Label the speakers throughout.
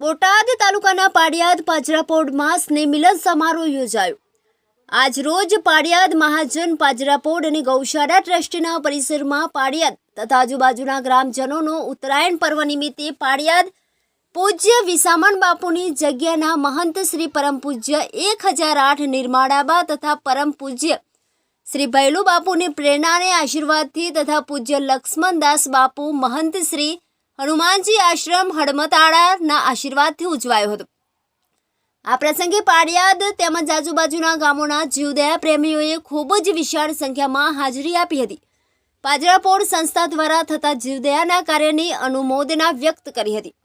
Speaker 1: બોટાદ તાલુકાના પાડિયાદ પાજરાપોળમાં સ્નેહ મિલન સમારોહ યોજાયો। આજ રોજ પાડિયાદ મહાજન પાજરાપોળ અને ગૌશાળા ટ્રસ્ટના પરિસરમાં પાડિયાદ તથા આજુબાજુના ગ્રામજનોનો ઉત્તરાયણ પર્વ નિમિત્તે પાડિયાદ પૂજ્ય વિસામણ બાપુની જગ્યાના મહંત શ્રી પરમ પૂજ્ય 1008 નિર્માળાબા તથા પરમ પૂજ્ય શ્રી ભૈલુ બાપુની પ્રેરણા અને આશીર્વાદથી તથા પૂજ્ય લક્ષ્મણદાસ બાપુ મહંત શ્રી હનુમાનજી આશ્રમ હડમતાળાના આશીર્વાદથી ઉજવાયો હતો। આ પ્રસંગે પાડિયાદ તેમજ આજુબાજુના ગામોના જીવદયા પ્રેમીઓએ ખૂબ જ વિશાળ સંખ્યામાં હાજરી આપી હતી। પાજરાપોળ સંસ્થા દ્વારા થતા જીવદયાના કાર્યની અનુમોદના વ્યક્ત કરી હતી।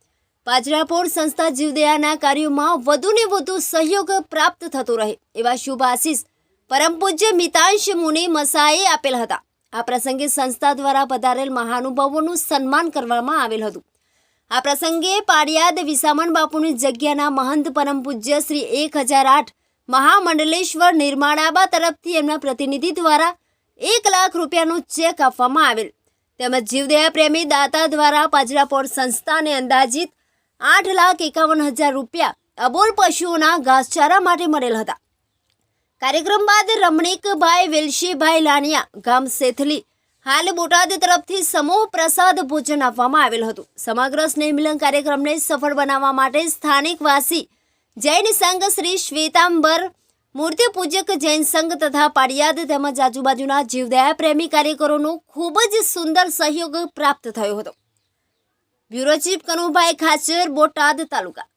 Speaker 1: પાજરાપોળ સંસ્થા જીવદયાના કાર્યોમાં વધુને વધુ સહયોગ પ્રાપ્ત થતો રહે એવા શુભ આશીષ પરમ પૂજ્ય મિતાંશ મુનિ મસાએ આપેલ હતા। આ પ્રસંગે સંસ્થા દ્વારા પધારેલ મહાનુભાવોનું સન્માન કરવામાં આવેલ હતું। આ પ્રસંગે પાડિયાદ વિસામણ બાપુની જગ્યાના મહંત પરમ પૂજ્ય શ્રી 1008 મહામંડલેશ્વર નિર્માળાબા તરફથી એમના પ્રતિનિધિ દ્વારા 1 લાખ રૂપિયાનો ચેક આપવામાં આવેલ તેમજ જીવદયા પ્રેમી દાતા દ્વારા પાજરાપોળ સંસ્થાને અંદાજિત 8,51,000 રૂપિયા અબોલ પશુઓના ઘાસચારા માટે મળેલ હતા। કાર્યક્રમ બાદ રમણીકભાઈ વેલશીભાઈ લાનિયા ગામ સેથલી હાલ બોટાદ તરફથી સમૂહ પ્રસાદ ભોજન આપવામાં આવેલ હતું। સમગ્ર સ્નેહમિલન કાર્યક્રમને સફળ બનાવવા માટે સ્થાનિક વાસી જૈન સંઘ શ્રી શ્વેતાંબર મૂર્તિ પૂજક જૈન સંઘ તથા પાડિયાદ તેમજ આજુબાજુના જીવદયા પ્રેમી કાર્યકરોનો ખૂબ જ સુંદર સહયોગ પ્રાપ્ત થયો હતો। બ્યુરો ચીફ કનુભાઈ ખાચર, બોટાદ તાલુકા।